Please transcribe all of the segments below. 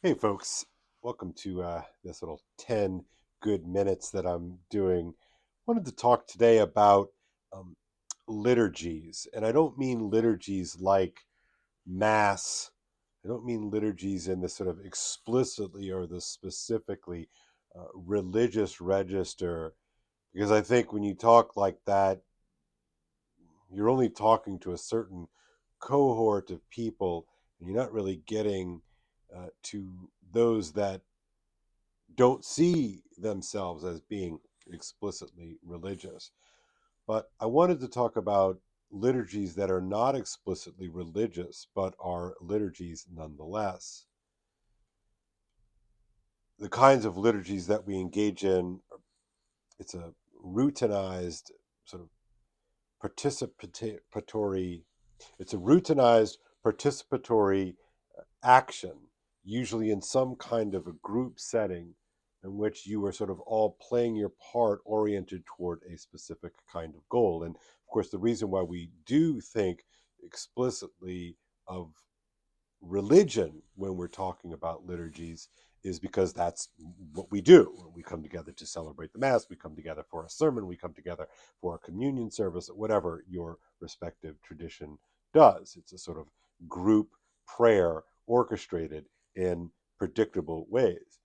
Hey, folks. Welcome to this little 10 good minutes that I'm doing. Wanted to talk today about um, liturgies. And I don't mean liturgies like Mass. I don't mean liturgies in the sort of explicitly or the specifically religious register, because I think when you talk like that, you're only talking to a certain cohort of people, and you're not really getting to those that don't see themselves as being explicitly religious. But I wanted to talk about liturgies that are not explicitly religious, but are liturgies nonetheless. The kinds of liturgies that we engage in, it's a routinized sort of participatory, it's a routinized participatory action, usually in some kind of a group setting in which you are sort of all playing your part oriented toward a specific kind of goal. And of course, the reason why we do think explicitly of religion when we're talking about liturgies is because that's what we do. We come together to celebrate the Mass, we come together for a sermon, we come together for a communion service, whatever your respective tradition does. It's a sort of group prayer orchestrated in predictable ways.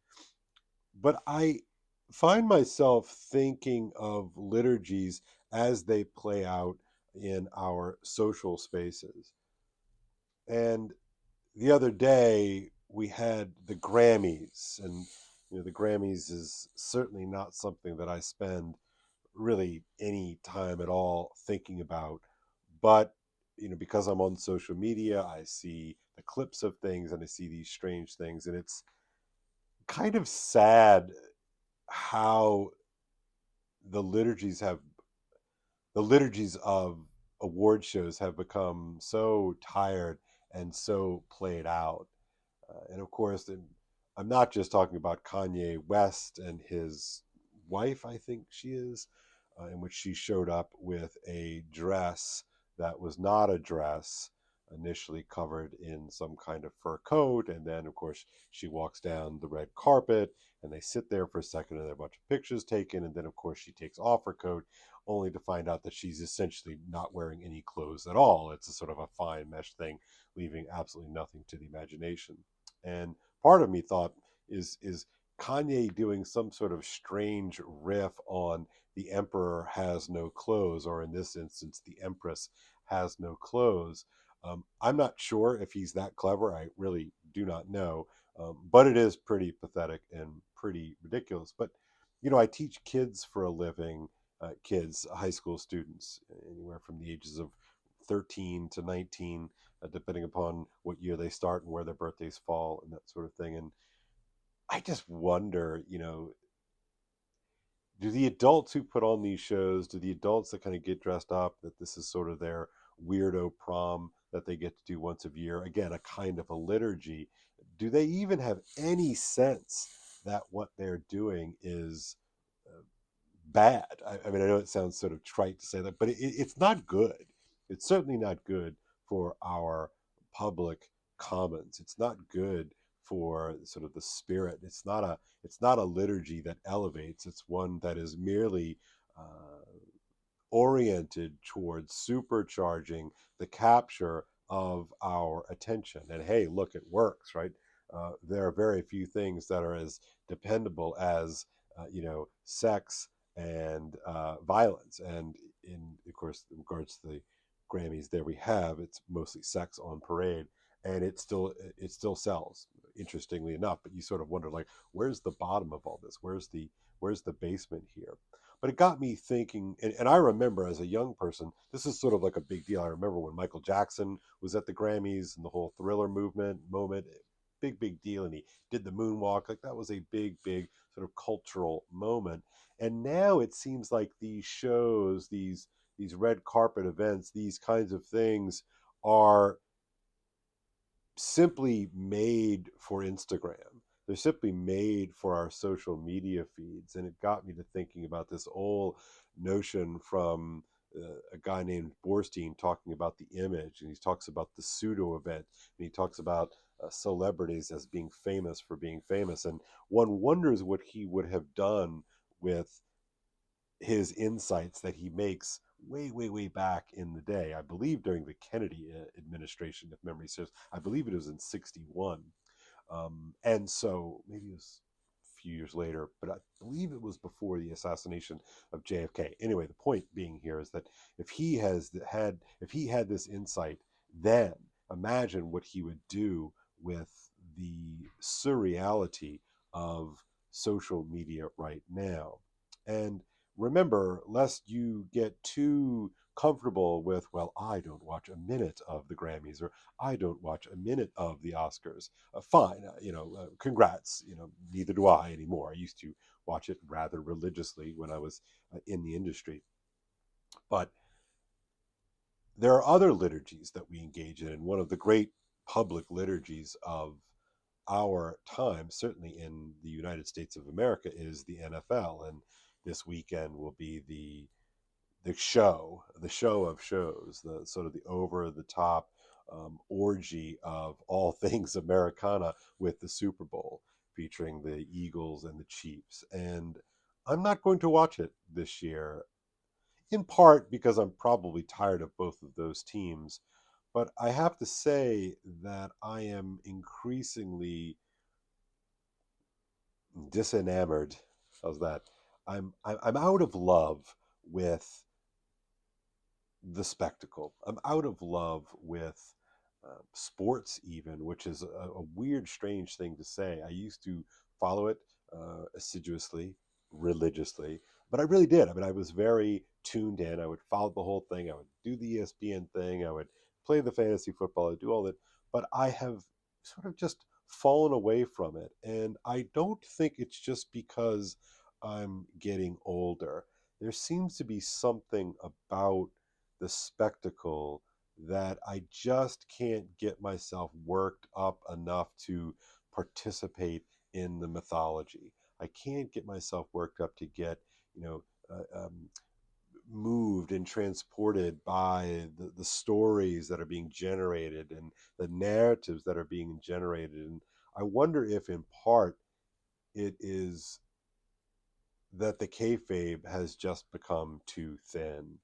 But I find myself thinking of liturgies as they play out in our social spaces. And the other day we had the Grammys, and the Grammys is certainly not something that I spend really any time at all thinking about. But because I'm on social media, I see the clips of things and I see these strange things, and it's kind of sad how the liturgies have the liturgies of award shows have become so tired and so played out. And of course, I'm not just talking about Kanye West and his wife, I think she is, in which she showed up with a dress that was not a dress, initially covered in some kind of fur coat. And then, of course, she walks down the red carpet and they sit there for a second and there are a bunch of pictures taken. And then, of course, she takes off her coat only to find out that she's essentially not wearing any clothes at all. It's a sort of a fine mesh thing, leaving absolutely nothing to the imagination. And part of me thought, is Kanye doing some sort of strange riff on the emperor has no clothes, or in this instance, the empress has no clothes? I'm not sure if he's that clever. I really do not know. But it is pretty pathetic and pretty ridiculous. But, I teach kids for a living, kids, high school students, anywhere from the ages of 13 to 19, depending upon what year they start and where their birthdays fall and that sort of thing. And I just wonder, do the adults who put on these shows, do the adults that kind of get dressed up, that this is sort of their weirdo prom that they get to do once a year, again, a kind of a liturgy, do they even have any sense that what they're doing is uh, bad? I mean, I know it sounds sort of trite to say that, but it's not good. It's certainly not good for our public commons. It's not good for sort of the spirit. It's not a liturgy that elevates. It's one that is merely oriented towards supercharging the capture of our attention. And hey, look, it works, right? There are very few things that are as dependable as sex and violence. And in, of course, in regards to the Grammys, there we have it's mostly sex on parade, and it still sells. Interestingly enough, but you sort of wonder, like, where's the bottom of all this? Where's the basement here? But it got me thinking, and I remember as a young person, this is sort of like a big deal. I remember when Michael Jackson was at the Grammys and the whole Thriller movement moment, big deal, and he did the moonwalk. Like, that was a big sort of cultural moment. And now it seems like these shows, these red carpet events, these kinds of things are simply made for Instagram. They're simply made for our social media feeds. And it got me to thinking about this old notion from a guy named Borstein talking about the image. And he talks about the pseudo event. And he talks about celebrities as being famous for being famous. And one wonders what he would have done with his insights that he makes way, way, way back in the day. I believe during the Kennedy administration, if memory serves. I believe it was in '61. And so maybe it was a few years later, but I believe it was before the assassination of JFK. Anyway, the point being here is that if he had this insight, then imagine what he would do with the surreality of social media right now. And remember, lest you get too comfortable with, well, I don't watch a minute of the Grammys, or I don't watch a minute of the Oscars. Fine, congrats. Neither do I anymore. I used to watch it rather religiously when I was in the industry. But there are other liturgies that we engage in, and one of the great public liturgies of our time, certainly in the United States of America, is the NFL. And this weekend will be the show of shows, the sort of the over the top orgy of all things Americana with the Super Bowl featuring the Eagles and the Chiefs. And I'm not going to watch it this year, in part because I'm probably tired of both of those teams. But I have to say that I am increasingly disenamored. How's that? I'm out of love with the spectacle. I'm out of love with sports, even, which is a weird, strange thing to say. I used to follow it assiduously, religiously, but I really did. I mean, I was very tuned in. I would follow the whole thing. I would do the ESPN thing. I would play the fantasy football. I'd do all that. But I have sort of just fallen away from it. And I don't think it's just because I'm getting older. There seems to be something about the spectacle that I just can't get myself worked up enough to participate in the mythology. I can't get myself worked up to get, you know, moved and transported by the stories that are being generated and the narratives that are being generated. And I wonder if, in part, it is that the kayfabe has just become too thin.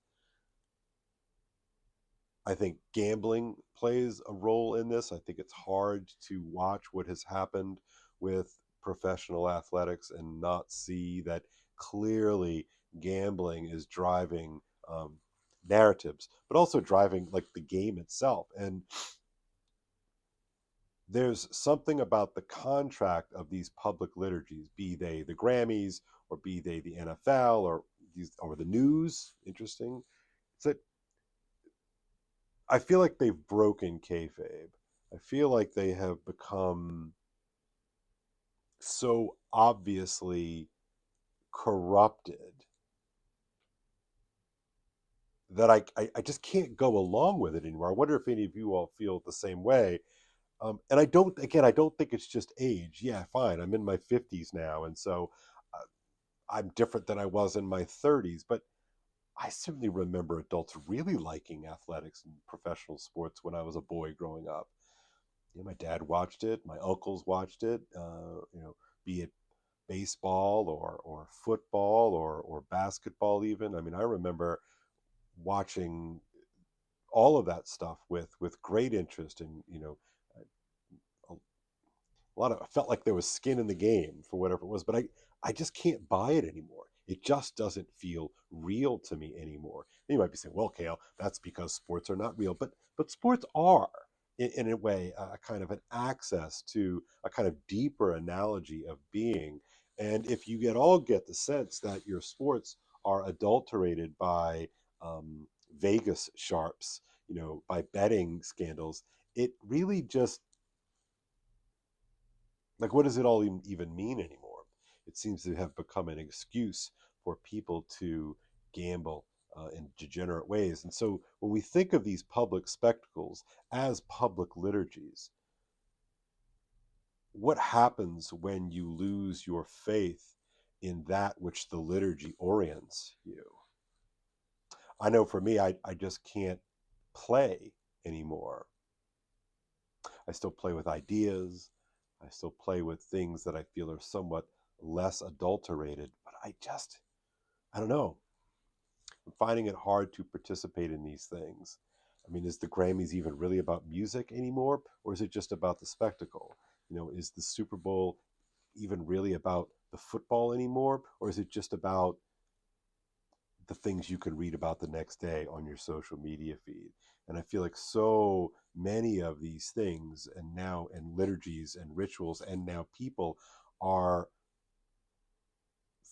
I think gambling plays a role in this. I think it's hard to watch what has happened with professional athletics and not see that clearly gambling is driving narratives, but also driving like the game itself. And there's something about the contract of these public liturgies, be they the Grammys or be they the NFL or the news. Interesting. It's that I feel like they've broken kayfabe. I feel like they have become so obviously corrupted that I just can't go along with it anymore. I wonder if any of you all feel the same way. And I don't think it's just age. Yeah, fine. I'm in my 50s now. And so uh, I'm different than I was in my 30s. But I certainly remember adults really liking athletics and professional sports when I was a boy growing up. My dad watched it, my uncles watched it, be it baseball or football or basketball even. I mean, I remember watching all of that stuff with great interest and a a lot of I felt like there was skin in the game for whatever it was, but I just can't buy it anymore. It just doesn't feel real to me anymore. And you might be saying, "Well, Kale, that's because sports are not real," but sports are in a way a kind of an access to a kind of deeper analogy of being. And if you all get the sense that your sports are adulterated by Vegas sharps, by betting scandals, it really just like, what does it all even mean anymore? It seems to have become an excuse for people to gamble in degenerate ways. And so when we think of these public spectacles as public liturgies, what happens when you lose your faith in that which the liturgy orients you? I know for me, I just can't play anymore. I still play with ideas. I still play with things that I feel are somewhat less adulterated. But I don't know. I'm finding it hard to participate in these things. I mean, is the Grammys even really about music anymore, or is it just about the spectacle? Is the Super Bowl even really about the football anymore, or is it just about the things you can read about the next day on your social media feed? And I feel like so many of these things, and liturgies and rituals, and now people are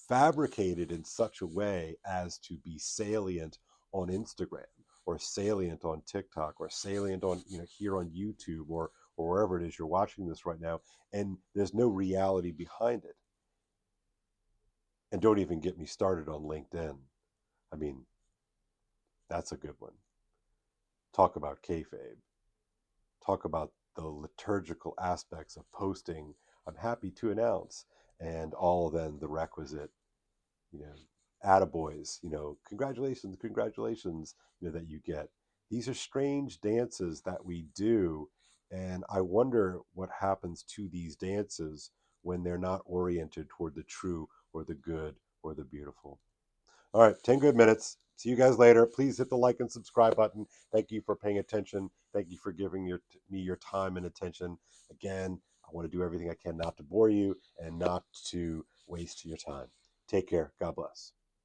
fabricated in such a way as to be salient on Instagram, or salient on TikTok, or salient on here on YouTube, or wherever it is you're watching this right now, and there's no reality behind it. And don't even get me started on LinkedIn. I mean, that's a good one. Talk about kayfabe. Talk about the liturgical aspects of posting. I'm happy to announce, and all then the requisite, you know, attaboys, congratulations, congratulations, that you get. These are strange dances that we do, and I wonder what happens to these dances when they're not oriented toward the true or the good or the beautiful. All right, 10 good minutes. See you guys later. Please hit the like and subscribe button. Thank you for paying attention. Thank you for giving me your time and attention. Again, I want to do everything I can not to bore you and not to waste your time. Take care. God bless.